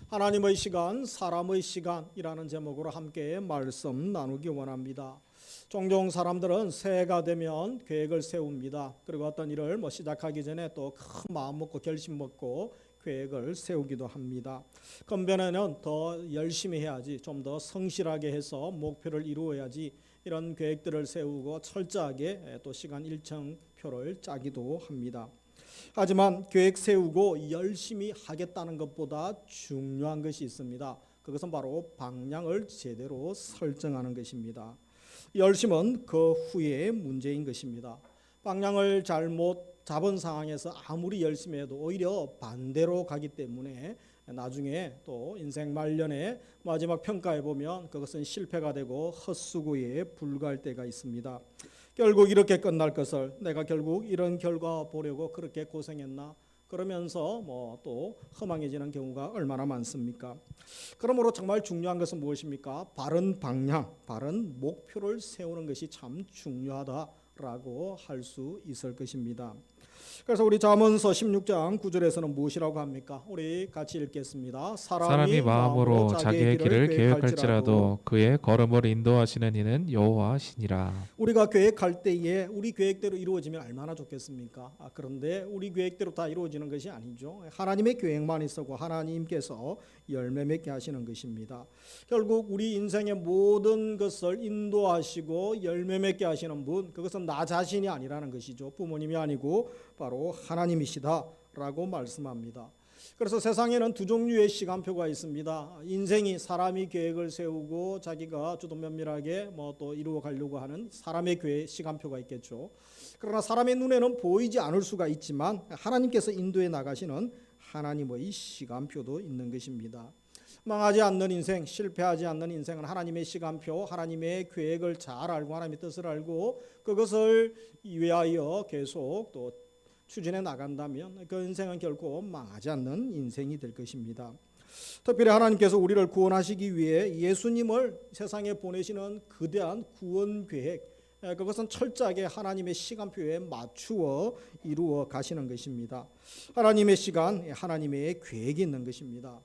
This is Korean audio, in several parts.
하나님의 시간, 사람의 시간이라는 제목으로 함께 말씀 나누기 원합니다. 종종 사람들은 새해가 되면 계획을 세웁니다. 그리고 어떤 일을 시작하기 전에 또 큰 마음 먹고 결심 먹고 계획을 세우기도 합니다. 건변에는 더 열심히 해야지, 좀 더 성실하게 해서 목표를 이루어야지, 이런 계획들을 세우고 철저하게 또 시간 일정표를 짜기도 합니다. 하지만 계획 세우고 열심히 하겠다는 것보다 중요한 것이 있습니다. 그것은 바로 방향을 제대로 설정하는 것입니다. 열심은 그 후에 문제인 것입니다. 방향을 잘못 잡은 상황에서 아무리 열심히 해도 오히려 반대로 가기 때문에 나중에 또 인생 말년에 마지막 평가해 보면 그것은 실패가 되고 헛수고에 불과할 때가 있습니다. 결국 이렇게 끝날 것을 내가 결국 이런 결과 보려고 그렇게 고생했나, 그러면서 또 허망해지는 경우가 얼마나 많습니까? 그러므로 정말 중요한 것은 무엇입니까? 바른 방향, 바른 목표를 세우는 것이 참 중요하다라고 할 수 있을 것입니다. 그래서 우리 잠언서 16장 9절에서는 무엇이라고 합니까? 우리 같이 읽겠습니다. 사람이 마음으로 자기의 길을 계획할지라도 그의 걸음을 인도하시는 이는 여호와시니라. 우리가 계획할 때에 우리 계획대로 이루어지면 얼마나 좋겠습니까? 그런데 우리 계획대로 다 이루어지는 것이 아니죠. 하나님의 계획만 있었고 하나님께서 열매 맺게 하시는 것입니다. 결국 우리 인생의 모든 것을 인도하시고 열매 맺게 하시는 분, 그것은 나 자신이 아니라는 것이죠. 부모님이 아니고 바로 하나님이시다라고 말씀합니다. 그래서 세상에는 두 종류의 시간표가 있습니다. 인생이 사람이 계획을 세우고 자기가 주도 면밀하게 또 이루어 가려고 하는 사람의 계획 시간표가 있겠죠. 그러나 사람의 눈에는 보이지 않을 수가 있지만 하나님께서 인도해 나가시는 하나님의 시간표도 있는 것입니다. 망하지 않는 인생, 실패하지 않는 인생은 하나님의 시간표, 하나님의 계획을 잘 알고 하나님의 뜻을 알고 그것을 위하여 계속 또 추진해 나간다면 그 인생은 결코 망하지 않는 인생이 될 것입니다. 특별히 하나님께서 우리를 구원하시기 위해 예수님을 세상에 보내시는 거대한 구원 계획, 그것은 철저하게 하나님의 시간표에 맞추어 이루어 가시는 것입니다. 하나님의 시간, 하나님의 계획이 있는 것입니다.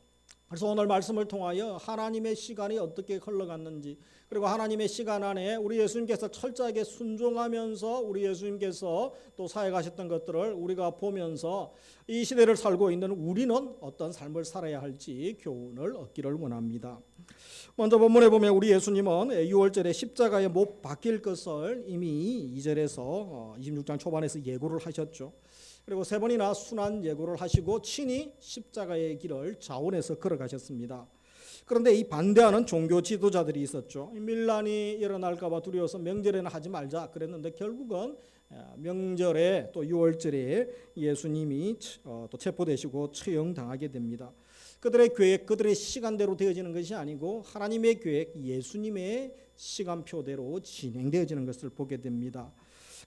그래서 오늘 말씀을 통하여 하나님의 시간이 어떻게 흘러갔는지, 그리고 하나님의 시간 안에 우리 예수님께서 철저하게 순종하면서 우리 예수님께서 또 사역하셨던 것들을 우리가 보면서 이 시대를 살고 있는 우리는 어떤 삶을 살아야 할지 교훈을 얻기를 원합니다. 먼저 본문에 보면 우리 예수님은 6월절에 십자가에 못 박힐 것을 이미 2절에서 26장 초반에서 예고를 하셨죠. 그리고 세 번이나 순환 예고를 하시고 친히 십자가의 길을 자원해서 걸어가셨습니다. 그런데 이 반대하는 종교 지도자들이 있었죠. 밀란이 일어날까 봐 두려워서 명절에는 하지 말자 그랬는데 결국은 명절에 또 6월절에 예수님이 또 체포되시고 처형당하게 됩니다. 그들의 계획, 그들의 시간대로 되어지는 것이 아니고 하나님의 계획, 예수님의 시간표대로 진행되어지는 것을 보게 됩니다.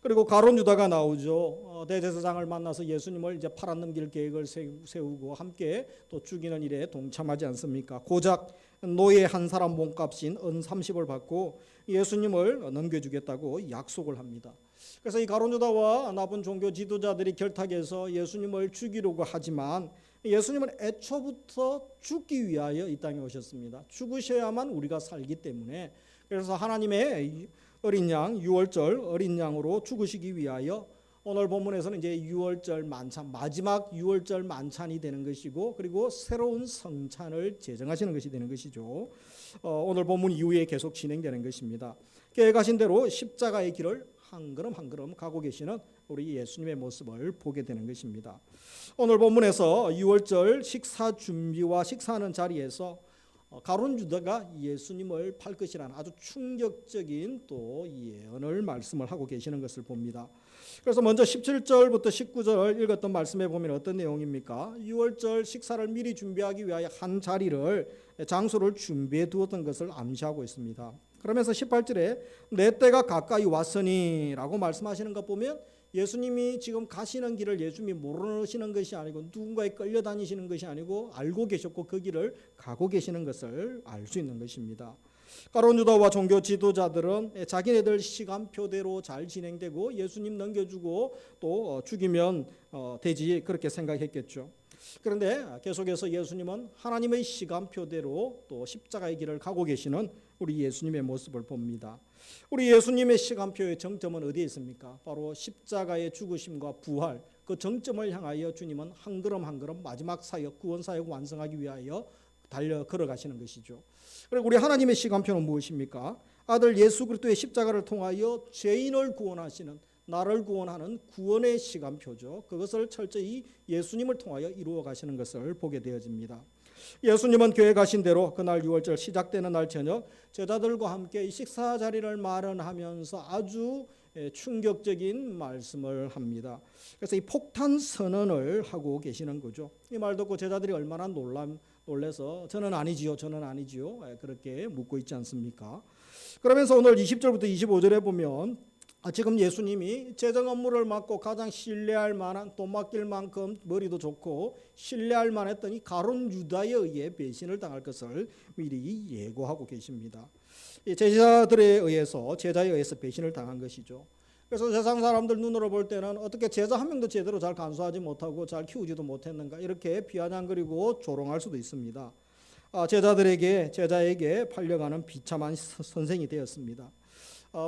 그리고 가룟 유다가 나오죠. 대제사장을 만나서 예수님을 이제 팔아넘길 계획을 세우고 함께 또 죽이는 일에 동참하지 않습니까? 고작 노예 한 사람 몸값인 은 30을 받고 예수님을 넘겨주겠다고 약속을 합니다. 그래서 이 가룟 유다와 나쁜 종교 지도자들이 결탁해서 예수님을 죽이려고 하지만 예수님은 애초부터 죽기 위하여 이 땅에 오셨습니다. 죽으셔야만 우리가 살기 때문에, 그래서 하나님의 어린 양, 6월절 어린 양으로 죽으시기 위하여 오늘 본문에서는 이제 6월절 만찬, 마지막 6월절 만찬이 되는 것이고, 그리고 새로운 성찬을 제정하시는 것이 되는 것이죠. 오늘 본문 이후에 계속 진행되는 것입니다. 계획하신 대로 십자가의 길을 한 걸음 한 걸음 가고 계시는 우리 예수님의 모습을 보게 되는 것입니다. 오늘 본문에서 6월절 식사 준비와 식사하는 자리에서 가룟 유다가 예수님을 팔 것이라는 아주 충격적인 또 예언을 말씀을 하고 계시는 것을 봅니다. 그래서 먼저 17절부터 19절 읽었던 말씀에 보면 어떤 내용입니까? 6월절 식사를 미리 준비하기 위하여 한 자리를, 장소를 준비해 두었던 것을 암시하고 있습니다. 그러면서 18절에 내 때가 가까이 왔으니 라고 말씀하시는 것 보면 예수님이 지금 가시는 길을 예수님이 모르시는 것이 아니고 누군가에 끌려다니시는 것이 아니고 알고 계셨고 그 길을 가고 계시는 것을 알 수 있는 것입니다. 가룟 유다와 종교 지도자들은 자기네들 시간표대로 잘 진행되고 예수님 넘겨주고 또 죽이면 되지 그렇게 생각했겠죠. 그런데 계속해서 예수님은 하나님의 시간표대로 또 십자가의 길을 가고 계시는 우리 예수님의 모습을 봅니다. 우리 예수님의 시간표의 정점은 어디에 있습니까? 바로 십자가의 죽으심과 부활, 그 정점을 향하여 주님은 한 걸음 한 걸음 마지막 사역, 구원 사역 완성하기 위하여 달려 걸어가시는 것이죠. 그리고 우리 하나님의 시간표는 무엇입니까? 아들 예수 그리스도의 십자가를 통하여 죄인을 구원하시는, 나를 구원하는 구원의 시간표죠. 그것을 철저히 예수님을 통하여 이루어 가시는 것을 보게 되어집니다. 예수님은 교회 가신 대로 그날 6월절 시작되는 날 저녁 제자들과 함께 식사 자리를 마련하면서 아주 충격적인 말씀을 합니다. 그래서 이 폭탄 선언을 하고 계시는 거죠. 이 말 듣고 제자들이 얼마나 놀라서 저는 아니지요, 저는 아니지요, 그렇게 묻고 있지 않습니까? 그러면서 오늘 20절부터 25절에 보면 지금 예수님이 재정 업무를 맡고 가장 신뢰할 만한, 돈 맡길 만큼 머리도 좋고 신뢰할 만했던 이 가룟 유다에 의해 배신을 당할 것을 미리 예고하고 계십니다. 제자에 의해서 배신을 당한 것이죠. 그래서 세상 사람들 눈으로 볼 때는 어떻게 제자 한 명도 제대로 잘 간수하지 못하고 잘 키우지도 못했는가 이렇게 비아냥거리고 조롱할 수도 있습니다. 제자에게 팔려가는 비참한 선생이 되었습니다.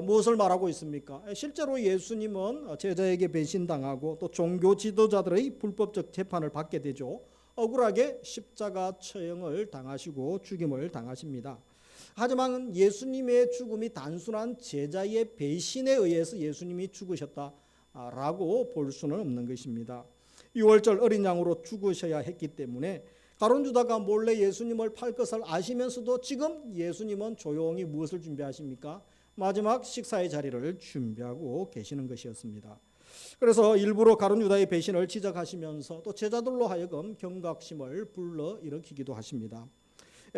무엇을 말하고 있습니까? 실제로 예수님은 제자에게 배신당하고 또 종교 지도자들의 불법적 재판을 받게 되죠. 억울하게 십자가 처형을 당하시고 죽임을 당하십니다. 하지만 예수님의 죽음이 단순한 제자의 배신에 의해서 예수님이 죽으셨다라고 볼 수는 없는 것입니다. 6월절 어린 양으로 죽으셔야 했기 때문에 가룟 유다가 몰래 예수님을 팔 것을 아시면서도 지금 예수님은 조용히 무엇을 준비하십니까? 마지막 식사의 자리를 준비하고 계시는 것이었습니다. 그래서 일부러 가룟 유다의 배신을 지적하시면서 또 제자들로 하여금 경각심을 불러일으키기도 하십니다.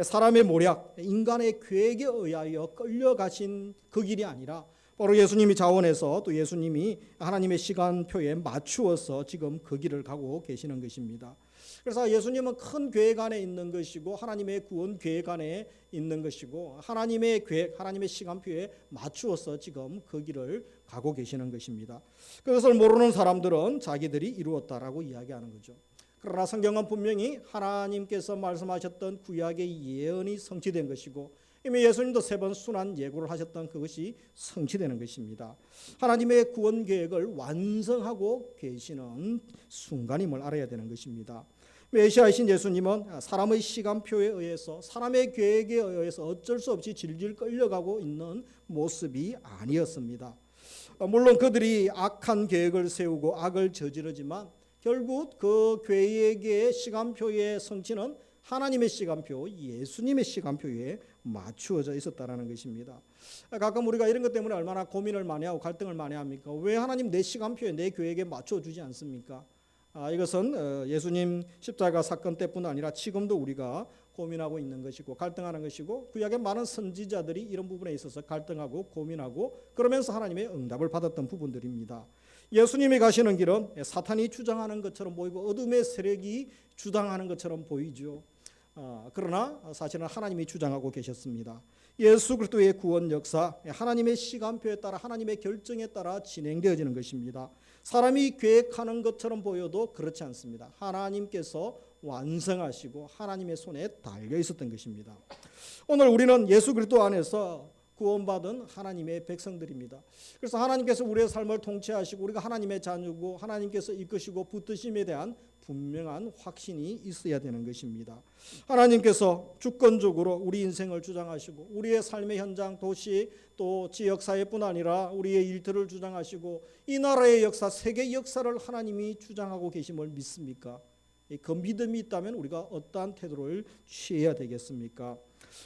사람의 모략, 인간의 계획에 의하여 끌려가신 그 길이 아니라 바로 예수님이 자원해서 또 예수님이 하나님의 시간표에 맞추어서 지금 그 길을 가고 계시는 것입니다. 그래서 예수님은 큰 계획 안에 있는 것이고 하나님의 구원 계획 안에 있는 것이고 하나님의 계획, 하나님의 시간표에 맞추어서 지금 그 길을 가고 계시는 것입니다. 그것을 모르는 사람들은 자기들이 이루었다라고 이야기하는 거죠. 그러나 성경은 분명히 하나님께서 말씀하셨던 구약의 예언이 성취된 것이고 이미 예수님도 3번 순환 예고를 하셨던 그것이 성취되는 것입니다. 하나님의 구원 계획을 완성하고 계시는 순간임을 알아야 되는 것입니다. 메시아이신 예수님은 사람의 시간표에 의해서 사람의 계획에 의해서 어쩔 수 없이 질질 끌려가고 있는 모습이 아니었습니다. 물론 그들이 악한 계획을 세우고 악을 저지르지만 결국 그 계획의 시간표의 성취는 하나님의 시간표, 예수님의 시간표에 맞추어져 있었다라는 것입니다. 가끔 우리가 이런 것 때문에 얼마나 고민을 많이 하고 갈등을 많이 합니까? 왜 하나님 내 시간표에 내 계획에 맞춰주지 않습니까? 이것은 예수님 십자가 사건 때뿐 아니라 지금도 우리가 고민하고 있는 것이고 갈등하는 것이고 구약의 많은 선지자들이 이런 부분에 있어서 갈등하고 고민하고 그러면서 하나님의 응답을 받았던 부분들입니다. 예수님이 가시는 길은 사탄이 주장하는 것처럼 보이고 어둠의 세력이 주장하는 것처럼 보이죠. 그러나 사실은 하나님이 주장하고 계셨습니다. 예수 그리스도의 구원 역사, 하나님의 시간표에 따라 하나님의 결정에 따라 진행되어지는 것입니다. 사람이 계획하는 것처럼 보여도 그렇지 않습니다. 하나님께서 완성하시고 하나님의 손에 달려 있었던 것입니다. 오늘 우리는 예수 그리스도 안에서 구원받은 하나님의 백성들입니다. 그래서 하나님께서 우리의 삶을 통치하시고 우리가 하나님의 자녀고 하나님께서 이끄시고 붙드심에 대한 분명한 확신이 있어야 되는 것입니다. 하나님께서 주권적으로 우리 인생을 주장하시고 우리의 삶의 현장, 도시, 또 지역 사회뿐 아니라 우리의 일터를 주장하시고 이 나라의 역사, 세계 역사를 하나님이 주장하고 계심을 믿습니까? 그 믿음이 있다면 우리가 어떠한 태도를 취해야 되겠습니까?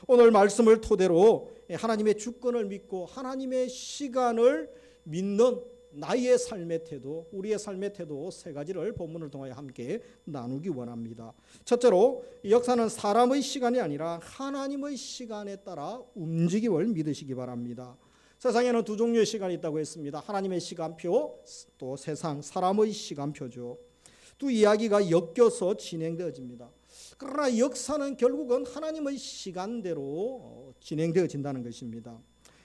오늘 말씀을 토대로 하나님의 주권을 믿고 하나님의 시간을 믿는 나의 삶의 태도, 우리의 삶의 태도 3가지를 본문을 통하여 함께 나누기 원합니다. 첫째로 역사는 사람의 시간이 아니라 하나님의 시간에 따라 움직임을 믿으시기 바랍니다. 세상에는 2 종류의 시간이 있다고 했습니다. 하나님의 시간표, 또 세상 사람의 시간표죠. 두 이야기가 엮여서 진행되어집니다. 그러나 역사는 결국은 하나님의 시간대로 진행되어진다는 것입니다.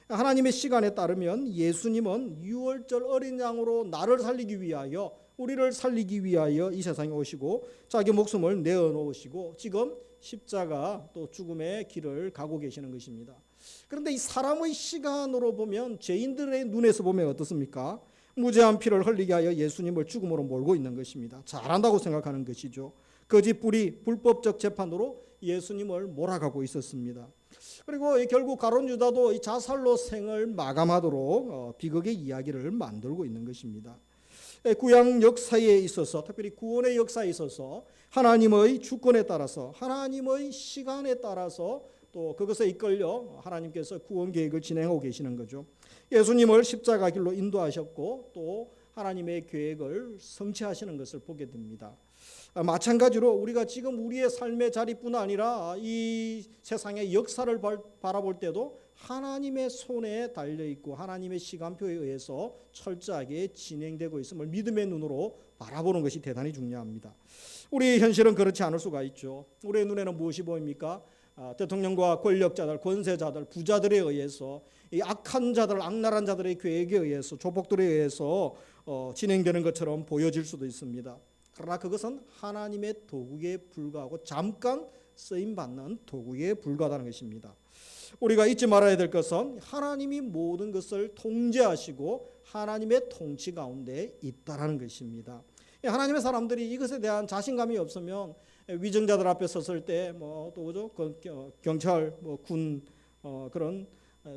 하나님의 시간에 따르면 예수님은 6월절 어린 양으로 나를 살리기 위하여 우리를 살리기 위하여 이 세상에 오시고 자기 목숨을 내어놓으시고 지금 십자가 또 죽음의 길을 가고 계시는 것입니다. 그런데 이 사람의 시간으로 보면, 죄인들의 눈에서 보면 어떻습니까? 무죄한 피를 흘리게 하여 예수님을 죽음으로 몰고 있는 것입니다. 잘한다고 생각하는 것이죠. 거짓불이 불법적 재판으로 예수님을 몰아가고 있었습니다. 그리고 결국 가룟 유다도 이 자살로 생을 마감하도록 비극의 이야기를 만들고 있는 것입니다. 구약 역사에 있어서, 특별히 구원의 역사에 있어서 하나님의 주권에 따라서, 하나님의 시간에 따라서 또 그것에 이끌려 하나님께서 구원 계획을 진행하고 계시는 거죠. 예수님을 십자가 길로 인도하셨고 또 하나님의 계획을 성취하시는 것을 보게 됩니다. 마찬가지로 우리가 지금 우리의 삶의 자리뿐 아니라 이 세상의 역사를 바라볼 때도 하나님의 손에 달려있고 하나님의 시간표에 의해서 철저하게 진행되고 있음을 믿음의 눈으로 바라보는 것이 대단히 중요합니다. 우리 현실은 그렇지 않을 수가 있죠. 우리의 눈에는 무엇이 보입니까? 대통령과 권력자들, 권세자들, 부자들에 의해서, 이 악한 자들, 악랄한 자들의 계획에 의해서, 조폭들에 의해서 진행되는 것처럼 보여질 수도 있습니다. 그러나 그것은 하나님의 도구에 불과하고 잠깐 쓰임받는 도구에 불과하다는 것입니다. 우리가 잊지 말아야 될 것은 하나님이 모든 것을 통제하시고 하나님의 통치 가운데 있다라는 것입니다. 하나님의 사람들이 이것에 대한 자신감이 없으면 위정자들 앞에 섰을 때 또 경찰, 군 그런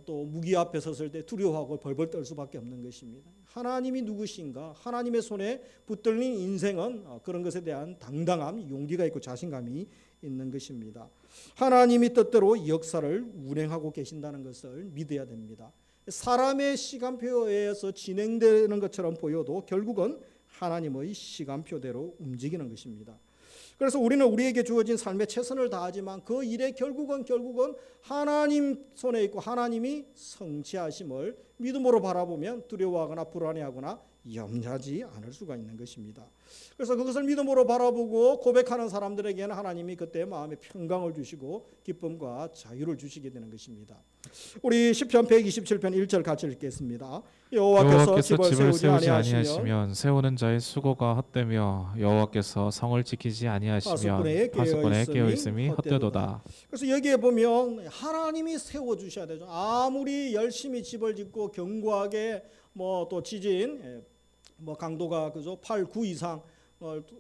또 무기 앞에 섰을 때 두려워하고 벌벌 떨 수밖에 없는 것입니다. 하나님이 누구신가? 하나님의 손에 붙들린 인생은 그런 것에 대한 당당함, 용기가 있고 자신감이 있는 것입니다. 하나님이 뜻대로 역사를 운행하고 계신다는 것을 믿어야 됩니다. 사람의 시간표에 의해서 진행되는 것처럼 보여도 결국은 하나님의 시간표대로 움직이는 것입니다. 그래서 우리는 우리에게 주어진 삶에 최선을 다하지만 그 일의 결국은 하나님 손에 있고 하나님이 성취하심을 믿음으로 바라보면 두려워하거나 불안해하거나 염려하지 않을 수가 있는 것입니다. 그래서 그것을 믿음으로 바라보고 고백하는 사람들에게는 하나님이 그때 마음에 평강을 주시고 기쁨과 자유를 주시게 되는 것입니다. 우리 시편 127편 1절 같이 읽겠습니다. 여호와께서 집을 세우지 아니하시면 세우는 자의 수고가 헛되며 여호와께서 성을 지키지 아니하시면 파수꾼의 깨어 있음이 헛되도다. 그래서 여기에 보면 하나님이 세워 주셔야 되죠. 아무리 열심히 집을 짓고 견고하게 또 지진 강도가 8, 9 이상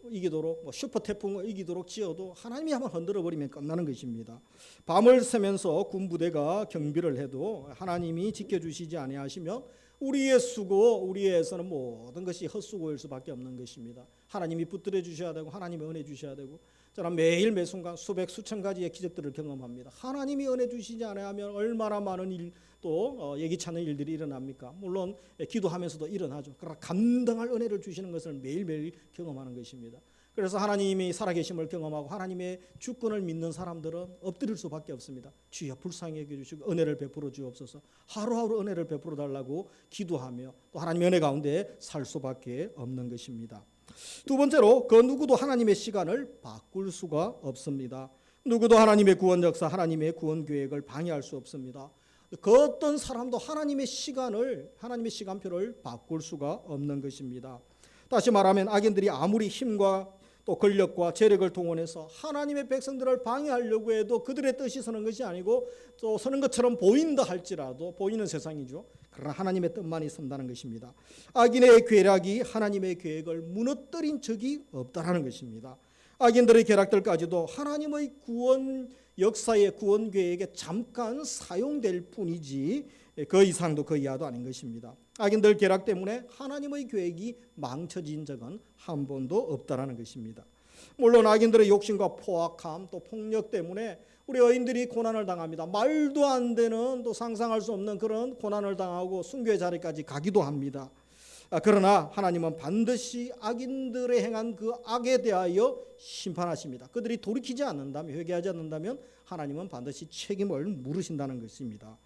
이기도록 슈퍼 태풍을 이기도록 지어도 하나님이 한번 흔들어 버리면 끝나는 것입니다. 밤을 새면서 군부대가 경비를 해도 하나님이 지켜주시지 아니하시면 우리의 수고, 우리의 애써는 모든 것이 헛수고일 수밖에 없는 것입니다. 하나님이 붙들어 주셔야 되고 하나님이 은혜 주셔야 되고, 저는 매일 매순간 수백 수천 가지의 기적들을 경험합니다. 하나님이 은혜 주시지 않으면 얼마나 많은 일, 또 예기치 않은 일들이 일어납니까? 물론 기도하면서도 일어나죠. 그러나 감당할 은혜를 주시는 것을 매일매일 경험하는 것입니다. 그래서 하나님이 살아계심을 경험하고 하나님의 주권을 믿는 사람들은 엎드릴 수밖에 없습니다. 주여 불쌍히 여겨주시고 은혜를 베풀어 주옵소서. 하루하루 은혜를 베풀어 달라고 기도하며 또 하나님의 은혜 가운데 살 수밖에 없는 것입니다. 두 번째로, 그 누구도 하나님의 시간을 바꿀 수가 없습니다. 누구도 하나님의 구원 역사, 하나님의 구원 계획을 방해할 수 없습니다. 그 어떤 사람도 하나님의 시간을, 하나님의 시간표를 바꿀 수가 없는 것입니다. 다시 말하면 악인들이 아무리 힘과 또 권력과 재력을 동원해서 하나님의 백성들을 방해하려고 해도 그들의 뜻이 서는 것이 아니고 또 서는 것처럼 보인다 할지라도, 보이는 세상이죠. 그러나 하나님의 뜻만이 선다는 것입니다. 악인의 괴락이 하나님의 계획을 무너뜨린 적이 없다라는 것입니다. 악인들의 계략들까지도 하나님의 구원 역사의 구원 계획에 잠깐 사용될 뿐이지 그 이상도 그 이하도 아닌 것입니다. 악인들 계략 때문에 하나님의 계획이 망쳐진 적은 한 번도 없다라는 것입니다. 물론 악인들의 욕심과 포악함 또 폭력 때문에 우리 의인들이 고난을 당합니다. 말도 안 되는, 또 상상할 수 없는 그런 고난을 당하고 순교의 자리까지 가기도 합니다. 그러나 하나님은 반드시 악인들의 행한 그 악에 대하여 심판하십니다. 그들이 돌이키지 않는다면, 회개하지 않는다면 하나님은 반드시 책임을 물으신다는 것입니다.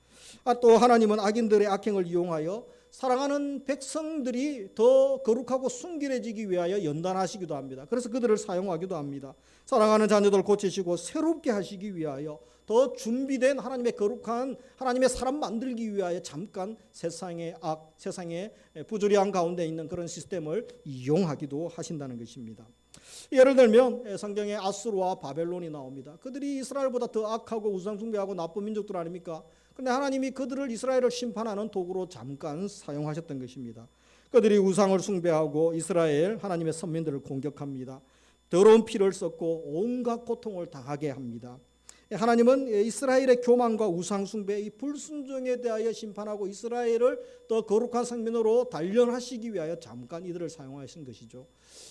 또 하나님은 악인들의 악행을 이용하여 사랑하는 백성들이 더 거룩하고 순결해지기 위하여 연단하시기도 합니다. 그래서 그들을 사용하기도 합니다. 사랑하는 자녀들 고치시고 새롭게 하시기 위하여 더 준비된 하나님의 거룩한 하나님의 사람 만들기 위하여 잠깐 세상의 부조리한 가운데 있는 그런 시스템을 이용하기도 하신다는 것입니다. 예를 들면 성경에 아수르와 바벨론이 나옵니다. 그들이 이스라엘보다 더 악하고 우상숭배하고 나쁜 민족들 아닙니까? 그런데 하나님이 그들을 이스라엘을 심판하는 도구로 잠깐 사용하셨던 것입니다. 그들이 우상을 숭배하고 이스라엘 하나님의 선민들을 공격합니다. 더러운 피를 쏟고 온갖 고통을 당하게 합니다. 하나님은 이스라엘의 교만과 우상 숭배, 이 불순종에 대하여 심판하고 이스라엘을 더 거룩한 성민으로 단련하시기 위하여 잠깐 이들을 사용하신 것이죠.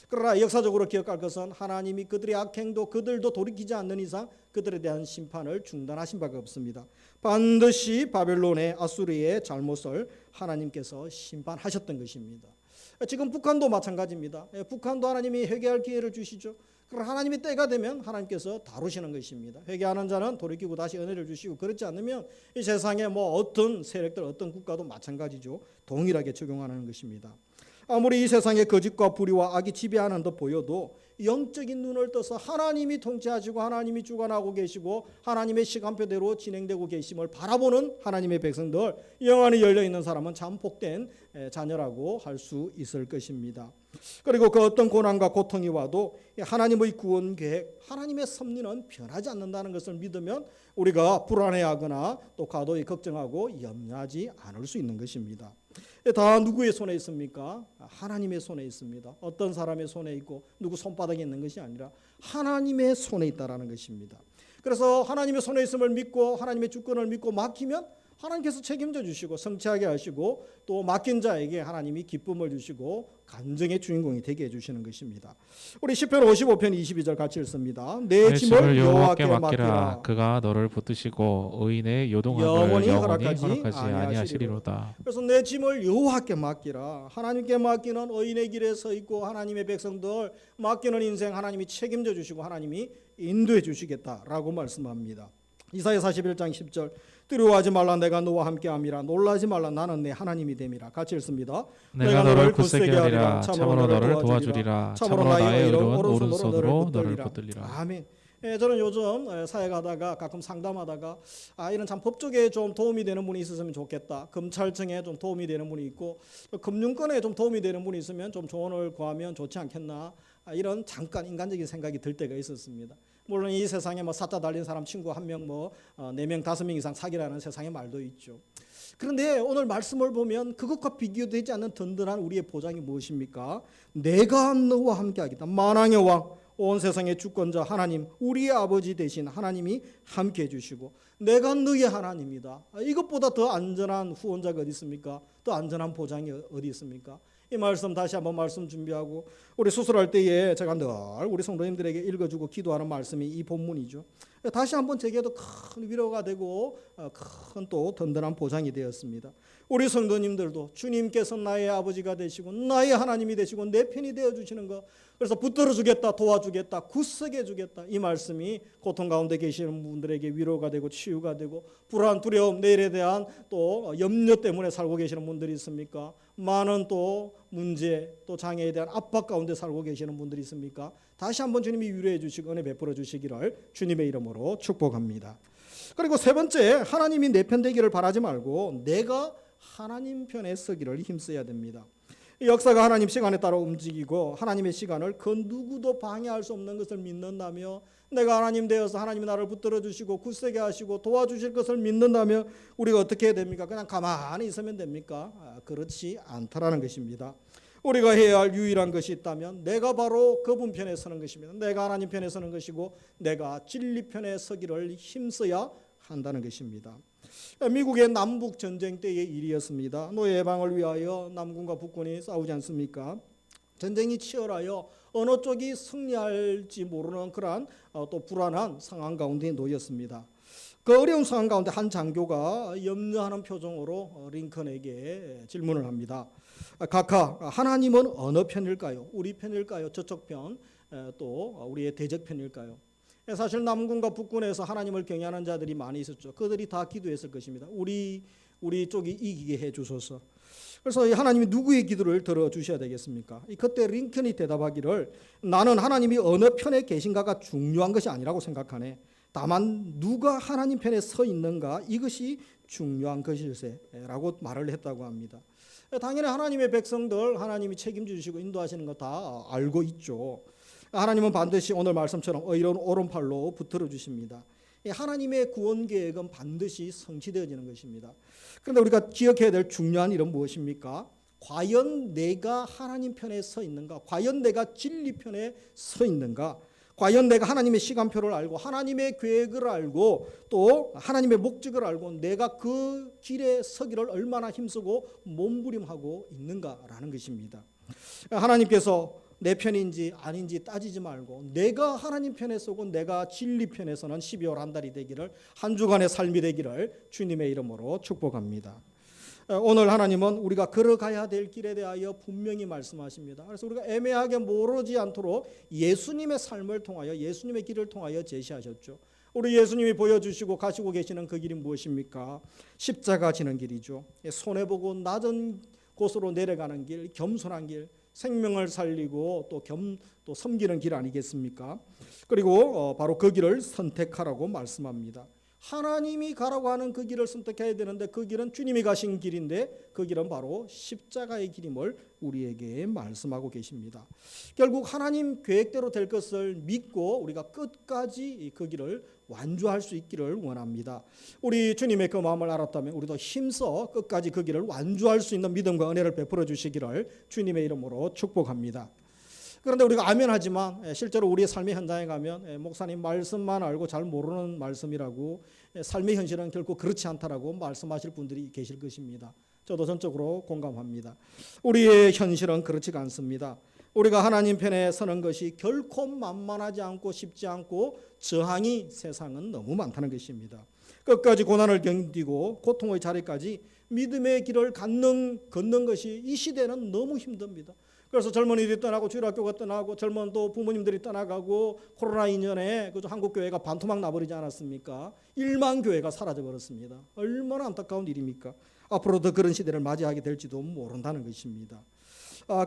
그러나 역사적으로 기억할 것은 하나님이 그들의 악행도 그들도 돌이키지 않는 이상 그들에 대한 심판을 중단하신 바가 없습니다. 반드시 바벨론의 아수르의 잘못을 하나님께서 심판하셨던 것입니다. 지금 북한도 마찬가지입니다. 북한도 하나님이 회개할 기회를 주시죠. 그럼 하나님의 때가 되면 하나님께서 다루시는 것입니다. 회개하는 자는 돌이키고 다시 은혜를 주시고, 그렇지 않으면 이 세상에 어떤 세력들, 어떤 국가도 마찬가지죠. 동일하게 적용하는 것입니다. 아무리 이 세상의 거짓과 불의와 악이 지배하는 듯 보여도 영적인 눈을 떠서 하나님이 통치하시고 하나님이 주관하고 계시고 하나님의 시간표대로 진행되고 계심을 바라보는 하나님의 백성들, 영안이 열려있는 사람은 참 복된 자녀라고 할 수 있을 것입니다. 그리고 그 어떤 고난과 고통이 와도 하나님의 구원 계획, 하나님의 섭리는 변하지 않는다는 것을 믿으면 우리가 불안해하거나 또 과도히 걱정하고 염려하지 않을 수 있는 것입니다. 다 누구의 손에 있습니까? 하나님의 손에 있습니다. 어떤 사람의 손에 있고 누구 손바닥에 있는 것이 아니라 하나님의 손에 있다라는 것입니다. 그래서 하나님의 손에 있음을 믿고 하나님의 주권을 믿고 맡기면 하나님께서 책임져 주시고 성취하게 하시고 또 맡긴 자에게 하나님이 기쁨을 주시고 간증의 주인공이 되게 해주시는 것입니다. 우리 시편 55편 22절 같이 읽습니다. 내 짐을 여호와께 맡기라. 그가 너를 붙드시고 의인의 요동함을 영원히 허락하지 허락하지 아니하시리로다. 그래서 내 짐을 여호와께 맡기라. 하나님께 맡기는 의인의 길에 서 있고 하나님의 백성들 맡기는 인생 하나님이 책임져 주시고 하나님이 인도해 주시겠다라고 말씀합니다. 이사야 41장 10절 두려워하지 말라 내가 너와 함께함이라 놀라지 말라 나는 내 하나님이 됨이라. 같이 읽습니다. 내가 너를 굳세게 하리라. 참으로 너를 도와주리라. 참으로 나의 의로운 오른손으로 너를 붙들리라. 아멘. 저는 요즘 사회 가다가 가끔 상담하다가 이런 참 법조계에 좀 도움이 되는 분이 있었으면 좋겠다. 검찰청에 좀 도움이 되는 분이 있고 금융권에 좀 도움이 되는 분이 있으면 좀 조언을 구하면 좋지 않겠나. 이런 잠깐 인간적인 생각이 들 때가 있었습니다. 물론 이 세상에 사자 달린 사람 친구 한 명, 4명, 5명 이상 사귀라는 세상의 말도 있죠. 그런데 오늘 말씀을 보면 그것과 비교되지 않는 든든한 우리의 보장이 무엇입니까? 내가 너와 함께하겠다. 만왕의 왕, 온 세상의 주권자 하나님, 우리의 아버지 되신 하나님이 함께해 주시고 내가 너의 하나님이다. 이것보다 더 안전한 후원자가 어디 있습니까? 더 안전한 보장이 어디 있습니까? 이 말씀 다시 한번 말씀 준비하고 우리 수술할 때에 제가 늘 우리 성도님들에게 읽어주고 기도하는 말씀이 이 본문이죠. 다시 한번 제게도 큰 위로가 되고 큰 또 든든한 보장이 되었습니다. 우리 성도님들도 주님께서 나의 아버지가 되시고 나의 하나님이 되시고 내 편이 되어주시는 것, 그래서 붙들어주겠다, 도와주겠다, 굳세게 주겠다, 이 말씀이 고통 가운데 계시는 분들에게 위로가 되고 치유가 되고 불안, 두려움, 내일에 대한 또 염려 때문에 살고 계시는 분들이 있습니까? 많은 또 문제, 또 장애에 대한 압박 가운데 살고 계시는 분들이 있습니까? 다시 한번 주님이 위로해 주시고 은혜 베풀어 주시기를 주님의 이름으로 축복합니다. 그리고 세 번째, 하나님이 내 편 되기를 바라지 말고 내가 하나님 편에 서기를 힘써야 됩니다. 역사가 하나님 시간에 따라 움직이고 하나님의 시간을 그 누구도 방해할 수 없는 것을 믿는다며 내가 하나님 되어서 하나님이 나를 붙들어 주시고 굳세게 하시고 도와주실 것을 믿는다며 우리가 어떻게 해야 됩니까? 그냥 가만히 있으면 됩니까? 그렇지 않다라는 것입니다. 우리가 해야 할 유일한 것이 있다면 내가 바로 그분 편에 서는 것입니다. 내가 하나님 편에 서는 것이고 내가 진리 편에 서기를 힘써야 한다는 것입니다. 미국의 남북 전쟁 때의 일이었습니다. 노예 해방을 위하여 남군과 북군이 싸우지 않습니까? 전쟁이 치열하여 어느 쪽이 승리할지 모르는 그러한 또 불안한 상황 가운데 놓였습니다. 그 어려운 상황 가운데 한 장교가 염려하는 표정으로 링컨에게 질문을 합니다. 각하, 하나님은 어느 편일까요? 우리 편일까요? 저쪽 편, 또 우리의 대적 편일까요? 사실 남군과 북군에서 하나님을 경외하는 자들이 많이 있었죠. 그들이 다 기도했을 것입니다. 우리 쪽이 이기게 해 주소서. 그래서 하나님이 누구의 기도를 들어주셔야 되겠습니까? 그때 링컨이 대답하기를 나는 하나님이 어느 편에 계신가가 중요한 것이 아니라고 생각하네. 다만 누가 하나님 편에 서 있는가 이것이 중요한 것일세라고 말을 했다고 합니다. 당연히 하나님의 백성들 하나님이 책임져 주시고 인도하시는 거 다 알고 있죠. 하나님은 반드시 오늘 말씀처럼 의로운 오른팔로 붙들어 주십니다. 하나님의 구원 계획은 반드시 성취되어지는 것입니다. 그런데 우리가 기억해야 될 중요한 일은 무엇입니까? 과연 내가 하나님 편에 서 있는가? 과연 내가 진리 편에 서 있는가? 과연 내가 하나님의 시간표를 알고 하나님의 계획을 알고 또 하나님의 목적을 알고 내가 그 길에 서기를 얼마나 힘쓰고 몸부림하고 있는가라는 것입니다. 하나님께서 내 편인지 아닌지 따지지 말고 내가 하나님 편에 서고 내가 진리 편에 서는 12월 한 달이 되기를, 한 주간의 삶이 되기를 주님의 이름으로 축복합니다. 오늘 하나님은 우리가 걸어가야 될 길에 대하여 분명히 말씀하십니다. 그래서 우리가 애매하게 모르지 않도록 예수님의 삶을 통하여 예수님의 길을 통하여 제시하셨죠. 우리 예수님이 보여주시고 가시고 계시는 그 길이 무엇입니까? 십자가 지는 길이죠. 손해보고 낮은 곳으로 내려가는 길, 겸손한 길, 생명을 살리고 또 섬기는 길 아니겠습니까? 그리고 바로 그 길을 선택하라고 말씀합니다. 하나님이 가라고 하는 그 길을 선택해야 되는데 그 길은 주님이 가신 길인데 그 길은 바로 십자가의 길임을 우리에게 말씀하고 계십니다. 결국 하나님 계획대로 될 것을 믿고 우리가 끝까지 그 길을 완주할 수 있기를 원합니다. 우리 주님의 그 마음을 알았다면 우리도 힘써 끝까지 그 길을 완주할 수 있는 믿음과 은혜를 베풀어 주시기를 주님의 이름으로 축복합니다. 그런데 우리가 아멘하지만 실제로 우리의 삶의 현장에 가면 목사님 말씀만 알고 잘 모르는 말씀이라고, 삶의 현실은 결코 그렇지 않다라고 말씀하실 분들이 계실 것입니다. 저도 전적으로 공감합니다. 우리의 현실은 그렇지가 않습니다. 우리가 하나님 편에 서는 것이 결코 만만하지 않고 쉽지 않고 저항이 세상은 너무 많다는 것입니다. 끝까지 고난을 견디고 고통의 자리까지 믿음의 길을 걷는 것이 이 시대는 너무 힘듭니다. 그래서 젊은이들이 떠나고 주일학교가 떠나고 젊은 또 부모님들이 떠나가고 코로나 이전에 그저 한국교회가 반토막 나버리지 않았습니까? 1만 교회가 사라져버렸습니다. 얼마나 안타까운 일입니까? 앞으로도 그런 시대를 맞이하게 될지도 모른다는 것입니다.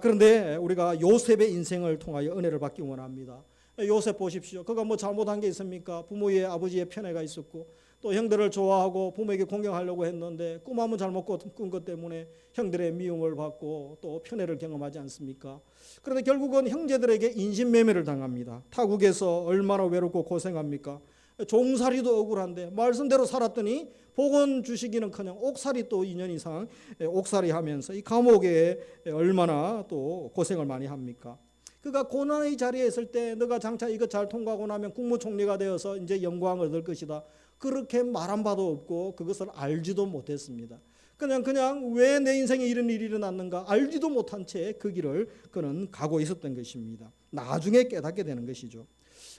그런데 우리가 요셉의 인생을 통하여 은혜를 받기 원합니다. 요셉 보십시오. 그가 뭐 잘못한 게 있습니까? 부모의 아버지의 편애가 있었고 또 형들을 좋아하고 부모에게 공경하려고 했는데 꿈 한번 잘못 꾼 것 때문에 형들의 미움을 받고 또 편애를 경험하지 않습니까? 그런데 결국은 형제들에게 인신매매를 당합니다. 타국에서 얼마나 외롭고 고생합니까? 종살이도 억울한데 말씀대로 살았더니 복은 주시기는커녕 옥살이 또 2년 이상 옥살이하면서 이 감옥에 얼마나 또 고생을 많이 합니까? 그가 고난의 자리에 있을 때 너가 장차 이것 잘 통과하고 나면 국무총리가 되어서 이제 영광을 얻을 것이다. 그렇게 말한 바도 없고 그것을 알지도 못했습니다. 그냥 왜 내 인생에 이런 일이 일어났는가 알지도 못한 채 그 길을 그는 가고 있었던 것입니다. 나중에 깨닫게 되는 것이죠.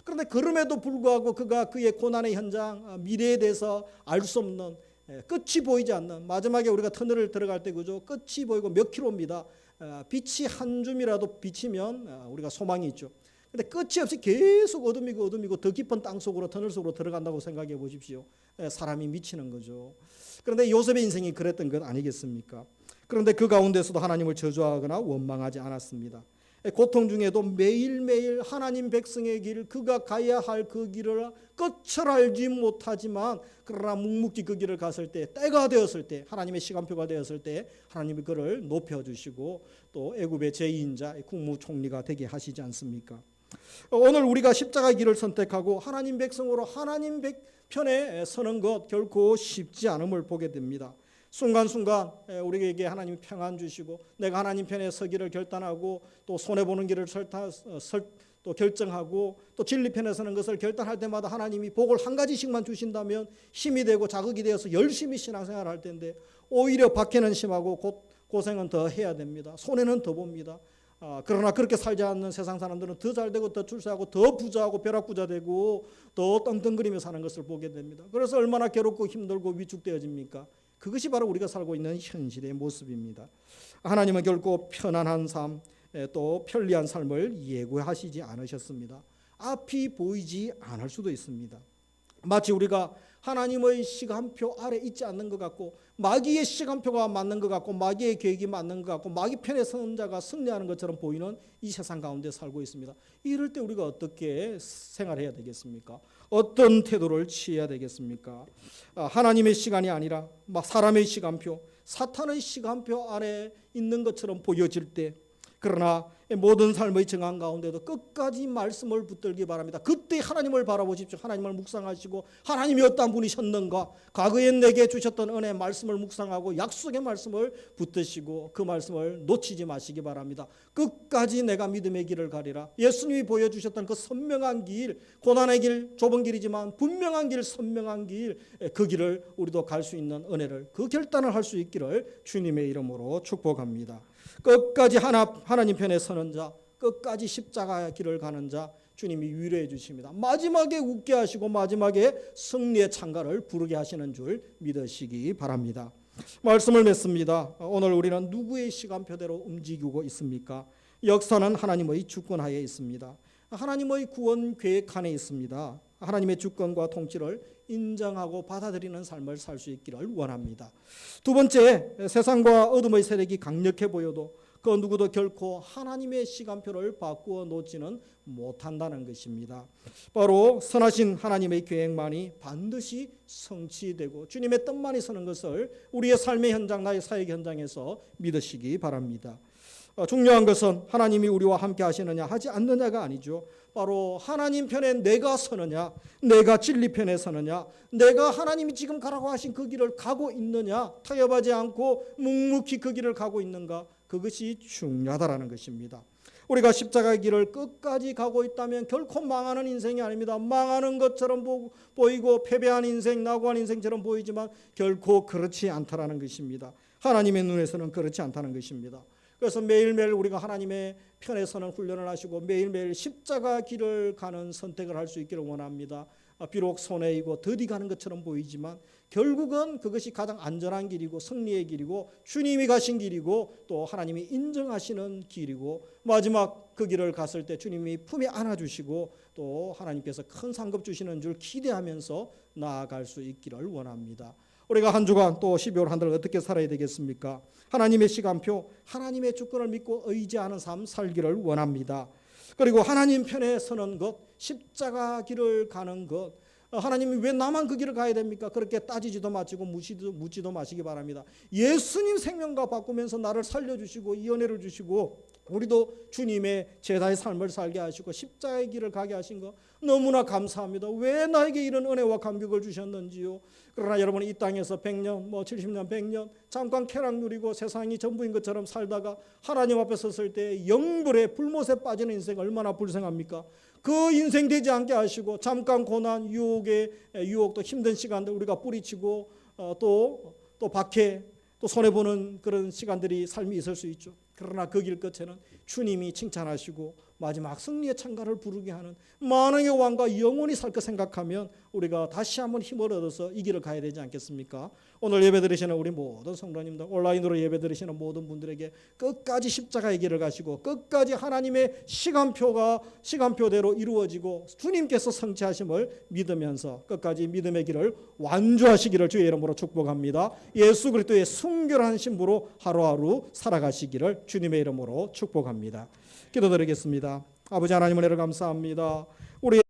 그런데 그럼에도 불구하고 그가 그의 고난의 현장, 미래에 대해서 알 수 없는, 끝이 보이지 않는, 마지막에 우리가 터널을 들어갈 때 그죠? 끝이 보이고 몇 킬로입니다. 빛이 한 줌이라도 비치면 우리가 소망이 있죠. 근데 끝이 없이 계속 어둠이고 더 깊은 땅 속으로 터널 속으로 들어간다고 생각해 보십시오. 사람이 미치는 거죠. 그런데 요셉의 인생이 그랬던 것 아니겠습니까? 그런데 그 가운데서도 하나님을 저주하거나 원망하지 않았습니다. 고통 중에도 매일매일 하나님 백성의 길, 그가 가야 할 그 길을 끝을 알지 못하지만 그러나 묵묵히 그 길을 갔을 때, 때가 되었을 때, 하나님의 시간표가 되었을 때 하나님이 그를 높여주시고 또 애굽의 제2인자 국무총리가 되게 하시지 않습니까? 오늘 우리가 십자가의 길을 선택하고 하나님 백성으로 하나님 편에 서는 것 결코 쉽지 않음을 보게 됩니다. 순간순간 우리에게 하나님이 평안 주시고 내가 하나님 편에 서기를 결단하고 또 손해보는 길을 또 결정하고 또 진리 편에 서는 것을 결단할 때마다 하나님이 복을 한 가지씩만 주신다면 힘이 되고 자극이 되어서 열심히 신앙생활을 할 텐데 오히려 박해는 심하고 고생은 더 해야 됩니다. 손해는 더 봅니다. 그러나 그렇게 살지 않는 세상 사람들은 더 잘되고 더 출세하고 더 부자하고 벼락부자 되고 더 떵떵거리며 사는 것을 보게 됩니다. 그래서 얼마나 괴롭고 힘들고 위축되어집니까? 그것이 바로 우리가 살고 있는 현실의 모습입니다. 하나님은 결코 편안한 삶, 또 편리한 삶을 예고하시지 않으셨습니다. 앞이 보이지 않을 수도 있습니다. 마치 우리가 하나님의 시간표 아래 있지 않는 것 같고 마귀의 시간표가 맞는 것 같고 마귀의 계획이 맞는 것 같고 마귀 편에 서는 자가 승리하는 것처럼 보이는 이 세상 가운데 살고 있습니다. 이럴 때 우리가 어떻게 생활해야 되겠습니까? 어떤 태도를 취해야 되겠습니까? 하나님의 시간이 아니라 사람의 시간표, 사탄의 시간표 아래 있는 것처럼 보여질 때, 그러나 모든 삶의 정한 가운데도 끝까지 말씀을 붙들기 바랍니다. 그때 하나님을 바라보십시오. 하나님을 묵상하시고 하나님이 어떤 분이셨는가, 과거에 내게 주셨던 은혜 말씀을 묵상하고 약속의 말씀을 붙드시고 그 말씀을 놓치지 마시기 바랍니다. 끝까지 내가 믿음의 길을 가리라. 예수님이 보여주셨던 그 선명한 길, 고난의 길, 좁은 길이지만 분명한 길, 선명한 길, 그 길을 우리도 갈 수 있는 은혜를, 그 결단을 할 수 있기를 주님의 이름으로 축복합니다. 끝까지 하나님 편에 서는 자, 끝까지 십자가의 길을 가는 자 주님이 위로해 주십니다. 마지막에 웃게 하시고 마지막에 승리의 찬가를 부르게 하시는 줄 믿으시기 바랍니다. 말씀을 맺습니다. 오늘 우리는 누구의 시간표대로 움직이고 있습니까? 역사는 하나님의 주권하에 있습니다. 하나님의 구원 계획 안에 있습니다. 하나님의 주권과 통치를 인정하고 받아들이는 삶을 살 수 있기를 원합니다. 두 번째, 세상과 어둠의 세력이 강력해 보여도 그 누구도 결코 하나님의 시간표를 바꾸어 놓지는 못한다는 것입니다. 바로 선하신 하나님의 계획만이 반드시 성취되고 주님의 뜻만이 서는 것을 우리의 삶의 현장, 나의 사역 현장에서 믿으시기 바랍니다. 중요한 것은 하나님이 우리와 함께 하시느냐 하지 않느냐가 아니죠. 바로 하나님 편에 내가 서느냐, 내가 진리 편에 서느냐, 내가 하나님이 지금 가라고 하신 그 길을 가고 있느냐, 타협하지 않고 묵묵히 그 길을 가고 있는가, 그것이 중요하다라는 것입니다. 우리가 십자가의 길을 끝까지 가고 있다면 결코 망하는 인생이 아닙니다. 망하는 것처럼 보이고 패배한 인생, 낙오한 인생처럼 보이지만 결코 그렇지 않다라는 것입니다. 하나님의 눈에서는 그렇지 않다는 것입니다. 그래서 매일매일 우리가 하나님의 편에 서는 훈련을 하시고 매일매일 십자가 길을 가는 선택을 할 수 있기를 원합니다. 비록 손해이고 더디 가는 것처럼 보이지만 결국은 그것이 가장 안전한 길이고 승리의 길이고 주님이 가신 길이고 또 하나님이 인정하시는 길이고 마지막 그 길을 갔을 때 주님이 품에 안아주시고 또 하나님께서 큰 상급 주시는 줄 기대하면서 나아갈 수 있기를 원합니다. 우리가 한 주간 또 12월 한 달 어떻게 살아야 되겠습니까? 하나님의 시간표, 하나님의 주권을 믿고 의지하는 삶 살기를 원합니다. 그리고 하나님 편에 서는 것, 십자가 길을 가는 것, 하나님이 왜 나만 그 길을 가야 됩니까? 그렇게 따지지도 마시고 묻지도 마시기 바랍니다. 예수님 생명과 바꾸면서 나를 살려주시고 이 은혜를 주시고 우리도 주님의 제자의 삶을 살게 하시고 십자가의 길을 가게 하신 거 너무나 감사합니다. 왜 나에게 이런 은혜와 감격을 주셨는지요. 그러나 여러분 이 땅에서 100년, 70년, 100년 잠깐 쾌락 누리고 세상이 전부인 것처럼 살다가 하나님 앞에 섰을 때 영불에 불못에 빠지는 인생 얼마나 불쌍합니까? 그 인생 되지 않게 하시고 잠깐 고난, 유혹도 힘든 시간들 우리가 뿌리치고 또 박해, 또 손해보는 그런 시간들이 삶이 있을 수 있죠. 그러나 그 길 끝에는 주님이 칭찬하시고 마지막 승리의 찬가를 부르게 하는 만왕의 왕과 영원히 살 것 생각하면 우리가 다시 한번 힘을 얻어서 이 길을 가야 되지 않겠습니까? 오늘 예배 드리시는 우리 모든 성도님들, 온라인으로 예배 드리시는 모든 분들에게 끝까지 십자가의 길을 가시고 끝까지 하나님의 시간표대로 이루어지고 주님께서 성취하심을 믿으면서 끝까지 믿음의 길을 완주하시기를 주의 이름으로 축복합니다. 예수 그리스도의 순결한 신부로 하루하루 살아가시기를 주님의 이름으로 축복합니다. 기도드리겠습니다. 아버지 하나님 은혜를 감사합니다. 우리